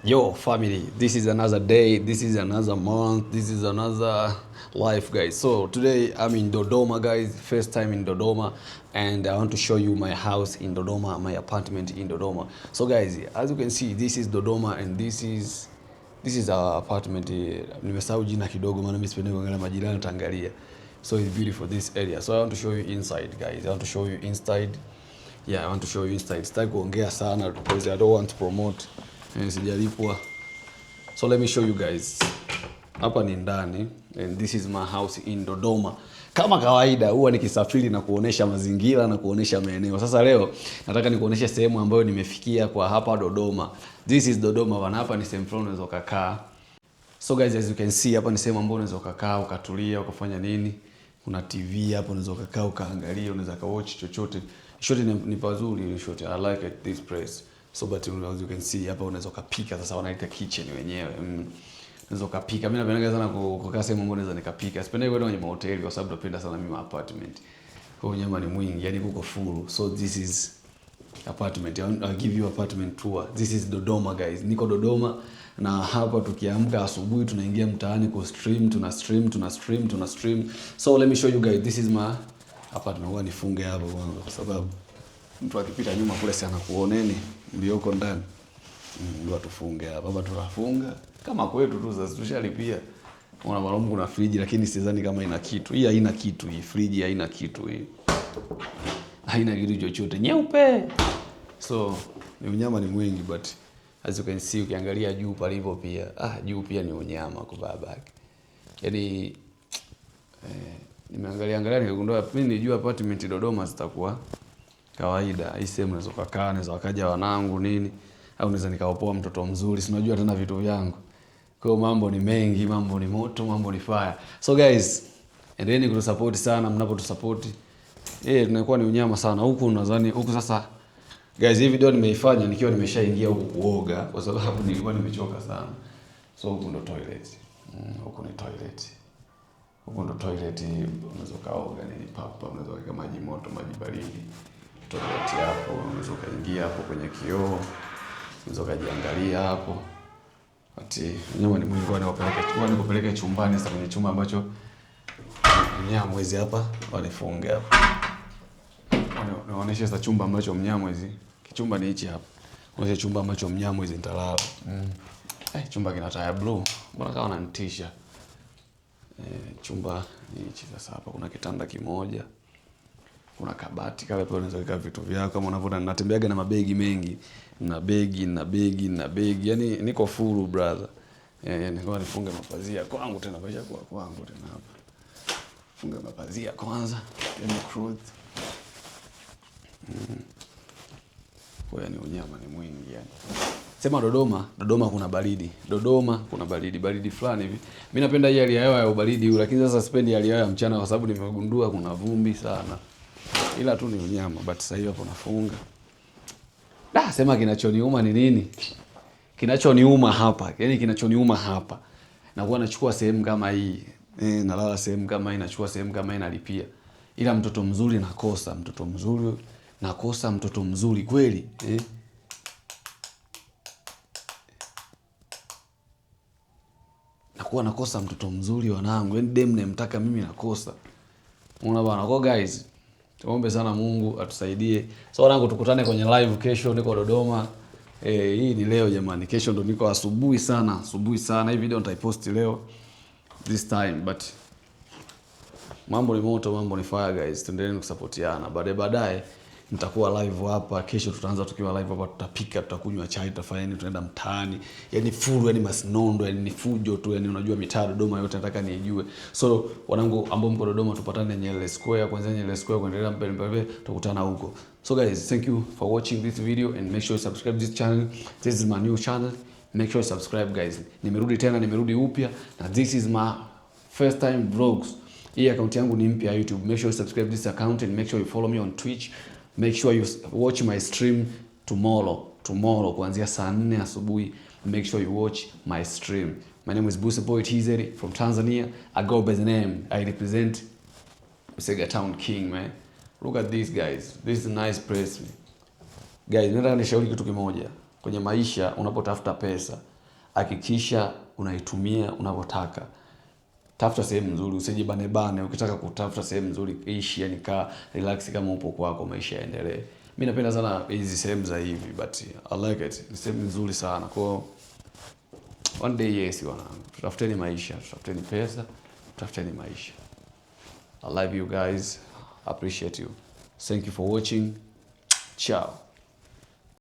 Yo, family, this is another day, this is another month, this is another life, guys. So today I'm in Dodoma, guys. First time in Dodoma, and I want to show you my house in Dodoma, my apartment in Dodoma. So guys, as you can see, this is Dodoma and this is our apartment. Nimesahau jina kidogo maana mimi sipendi kuangalia majirani taangalia. So it's beautiful this area. So I want to show you inside, guys. I want to show you inside. Yeah, I want to show you inside. Sitaki kuongea sana because I don't want to promote. Sijalipwa. So let me show you guys. Hapa ni ndani and this is my house in Dodoma. Kama kawaida huwa nikisafiri na kuonesha mazingira na kuonesha maeneo. Sasa leo nataka nikuoneshe sehemu ambayo nimefikia kwa hapa Dodoma. This is Dodoma bana, hapa ni sehemu fulani unaweza kukaa. So guys, as you can see, hapa ni sehemu ambayo unaweza kukaa ukatulia ukafanya nini. Kuna TV hapo unaweza kukaa ukaangalia, unaweza ka watch chochote. Shoti ni pazuri shoti. I like it, this place. So but as you can see hapa unaweza kupika, sasa wanaita kitchen wenyewe. Unaweza kupika. Mimi napenda sana kukaa sehemu ambayo naweza nikapika. Sipendi kwenda kwenye mahoteli kwa sababu napenda sana mimi apartment. Kwa nyama ni mwingi, yani kuko full. So this is apartment. I'll give you apartment tour. This is Dodoma, guys. Niko Dodoma na hapa tukiamka asubuhi tunaingia mtaani ku stream, tuna stream. So let me show you guys. This is my apartment. Huwa nifunge hapo kwanza kwa sababu mtu akipita nyuma kule si anakuoneni ndio uko ndani. Ndio tufunge hapa. Baba tunafunga kama kwetu tu sasa tushalipia. Kuna maalum kuna friji lakini sidhani kama ina kitu. Hii haina kitu, hii friji haina kitu hii. Haina kitu chochote. Nyeupe. So, ni unyama ni mwingi but as you can see ukiangalia juu palipo pia. Juu pia ni unyama kwa babake. Yaani nimeangalia nikagundua mimi nilijua apartment Dodoma zitakuwa kawaida. Hii sehemu unaweza kukaa, unaweza wakaja wanangu nini, au unaweza nikaopoa mtoto mzuri, si unajua tena vitu vyangu. Kwa hiyo mambo ni mengi, mambo ni moto, mambo ni fire. So guys, endeleeni kutusupport sana, mnapotusupport. Tunakuwa ni unyama sana. Huku nadhani huku sasa guys, hii video nimeifanya nikiwa nimeshaingia huku kuoga kwa sababu nilikuwa nimechoka sana. So huku ndo toilet. Huku ni toilet. Huku ndo toilet, unaweza kaoga nini papa, unaweza kuweka maji moto, maji baridi. Toilet hapo, unaweza kaingia hapo kwenye kioo, unaweza kujiangalia hapo. Ati nyama ni mwingi nikupeleke chumbani sasa kwenye chumba ambacho Mnyamwezi hapa wanifunge hapa. Naonesha sasa chumba ambacho Mnyamwezi. Kichumba ni hichi hapa. Naonesha chumba ambacho Mnyamwezi nitalala. Chumba kina taa ya blue. Mbona kama unanitisha? Chumba ni hichi sasa hapa kuna kitanda kimoja. Kuna kabati kale pale unaweza kuweka vitu vyako kama unavyoona natembeaga na mabegi mengi. Na begi. Yaani niko full brother. Yaani ngoja nifunge mapazia kwangu tena kwa kwangu tena hapa. Funga mapazia kwanza. Yaani clothes. Kwa ni unyama ni mwingi yani. Sema Dodoma kuna baridi. Baridi fulani hivi. Mimi napenda hii hali ya hewa ya ubaridi huu, lakini sasa sipendi hali ya hewa ya mchana kwa sababu nimegundua kuna vumbi sana. Ila tu ni unyama, but sasa hivi hapo nafunga. Sema kinachoniuma ni nini? Kinachoniuma hapa. Yaani kinachoniuma hapa. Nakuwa nachukua sehemu kama hii. Nalala sehemu kama hii, nachukua sehemu kama hii nalipia. Ila mtoto mzuri nakosa, mtoto mzuri kweli. Nakosa mtoto mzuri wanangu. Yaani dem namtaka mimi nakosa. Unaona bwana. Kwa guys, tuombe sana Mungu atusaidie. So wanangu tukutane kwenye live kesho, niko Dodoma. Hii ni leo jamani. Kesho ndo niko asubuhi sana. Hii video nitaipost leo this time but mambo ni moto, mambo ni fire guys. Tuendelee kusupportiana. Baadaye nitakuwa live hapa. Kesho tutaanza tukiwa live hapa, tutapika, tutakunywa chai, tutafanya nini, tunaenda mtaani. Yaani full, yani masnondo, yani ni fujo tu, yani unajua mitaa Dodoma yote nataka niijue. So wanangu ambao mko Dodoma tupatane Nyerere Square, kuanzia Nyerere Square kuendelea mbele tutakutana huko. So guys, thank you for watching this video and make sure you subscribe this channel. This is my new channel. Make sure you subscribe guys. Nimerudi upya na this is my first time vlogs. Hii account yangu ni mpya YouTube. Make sure you subscribe this account and make sure you follow me on Twitch. Make sure you watch my stream tomorrow kuanzia saa 4 asubuhi. Make sure you watch my stream. My name is Busa Boy TZ from Tanzania. I go by the name. I represent Busega Town King, man. Look at these guys. This is a nice place. Guys, nataka nishauri kitu kimoja. Kwenye maisha unapotafuta pesa, hakikisha unaitumia unavyotaka. Tafuta sehemu nzuri, usijibane bane. Ukitaka kutafuta sehemu nzuri, ishi yani kaa relax kama upo kwako, maisha yaendelee. Mimi napenda sana hizi sehemu za hivi, but I like it. Ni sehemu nzuri sana. Kwa one day, yes wanangu. Tutafuteni maisha, tutafuteni pesa, tutafuteni maisha. I love you guys. I appreciate you. Thank you for watching. Ciao.